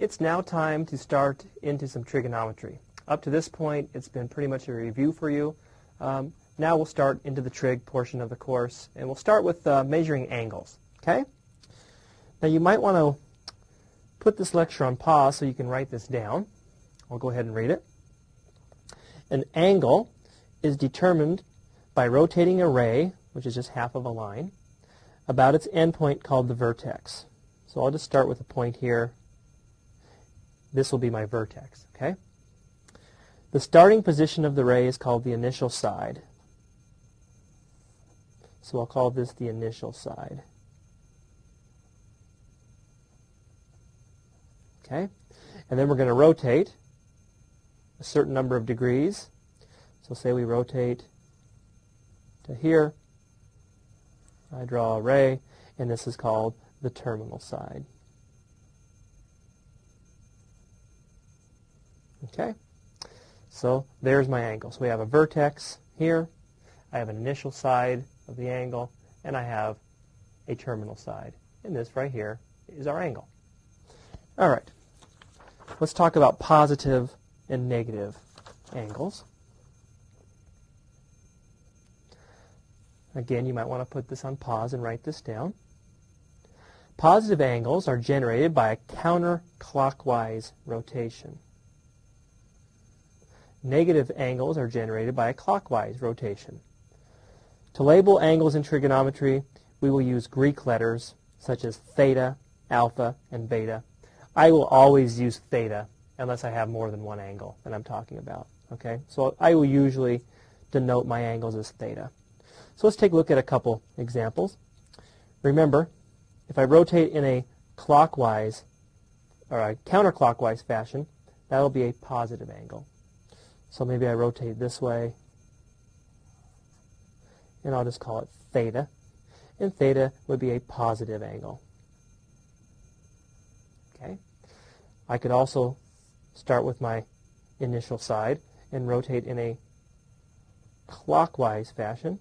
it's now time to start into some trigonometry. Up to this point, it's been pretty much a review for you. Now we'll start into the trig portion of the course, and we'll start with measuring angles. Okay? Now you might want to put this lecture on pause so you can write this down. I'll go ahead and read it. An angle is determined by rotating a ray, which is just half of a line, about its endpoint called the vertex. So I'll just start with a point here. This will be my vertex, okay? The starting position of the ray is called the initial side. So I'll call this the initial side. Okay? And then we're going to rotate a certain number of degrees. So say we rotate to here. I draw a ray, and this is called the terminal side. Okay? So there's my angle. So we have a vertex here, I have an initial side of the angle, and I have a terminal side. And this right here is our angle. All right. Let's talk about positive and negative angles. Again, you might want to put this on pause and write this down. Positive angles are generated by a counterclockwise rotation. Negative angles are generated by a clockwise rotation. To label angles in trigonometry, we will use Greek letters such as theta, alpha, and beta. I will always use theta unless I have more than one angle that I'm talking about. Okay? So I will usually denote my angles as theta. So let's take a look at a couple examples. Remember, if I rotate in a clockwise or a counterclockwise fashion, that will be a positive angle. So maybe I rotate this way, and I'll just call it theta. And theta would be a positive angle. Okay? I could also start with my initial side and rotate in a clockwise fashion,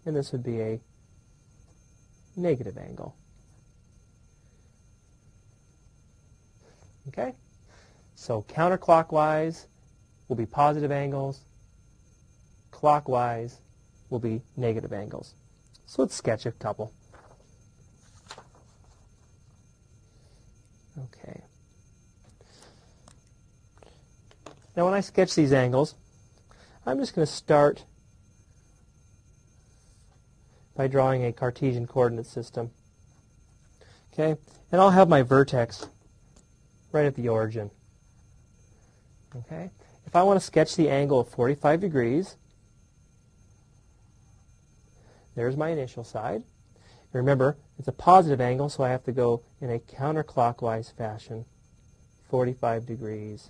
and this would be a negative angle. Okay? So counterclockwise will be positive angles. Clockwise will be negative angles. So let's sketch a couple. Okay. Now when I sketch these angles, I'm just going to start by drawing a Cartesian coordinate system. Okay? And I'll have my vertex right at the origin. Okay? If I want to sketch the angle of 45 degrees, there's my initial side. Remember, it's a positive angle, so I have to go in a counterclockwise fashion, 45 degrees.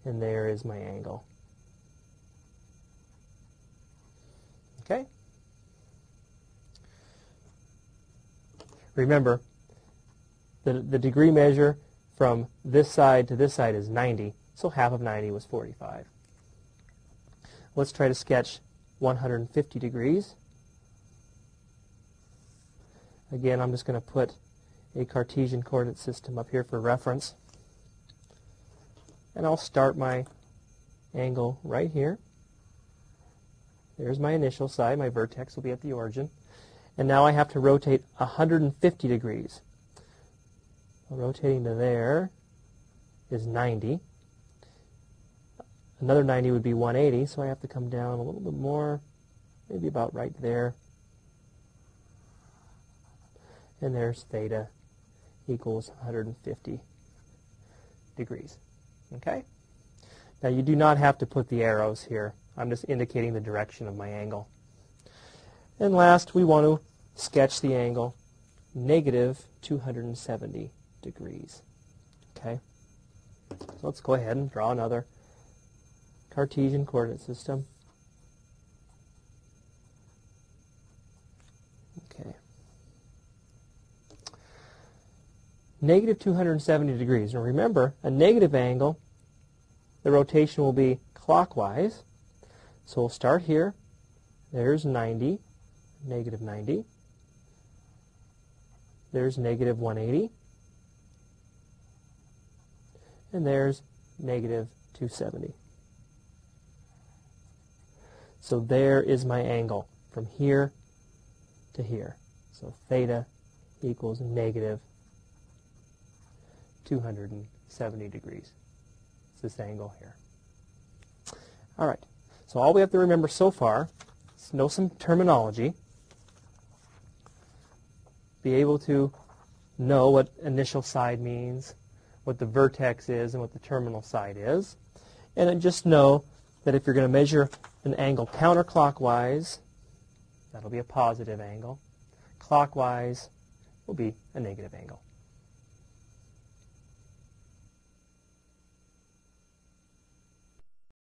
And there is my angle. Okay? Remember, the degree measure from this side to this side is 90, so half of 90 was 45. Let's try to sketch 150 degrees. Again, I'm just going to put a Cartesian coordinate system up here for reference. And I'll start my angle right here. There's my initial side. My vertex will be at the origin. And now I have to rotate 150 degrees. Rotating to there is 90. Another 90 would be 180, so I have to come down a little bit more, maybe about right there. And there's theta equals 150 degrees. Okay? Now you do not have to put the arrows here. I'm just indicating the direction of my angle. And last, we want to sketch the angle negative 270 degrees. Okay? So let's go ahead and draw another Cartesian coordinate system. Okay. Negative 270 degrees. Now remember, a negative angle, the rotation will be clockwise. So we'll start here. There's 90, negative 90. There's negative 180. and there's negative 270. So there is my angle from here to here. So theta equals negative 270 degrees. It's this angle here. All right, so all we have to remember so far is know some terminology, be able to know what initial side means, what the vertex is, and what the terminal side is. And then just know that if you're going to measure an angle counterclockwise, that'll be a positive angle. Clockwise will be a negative angle.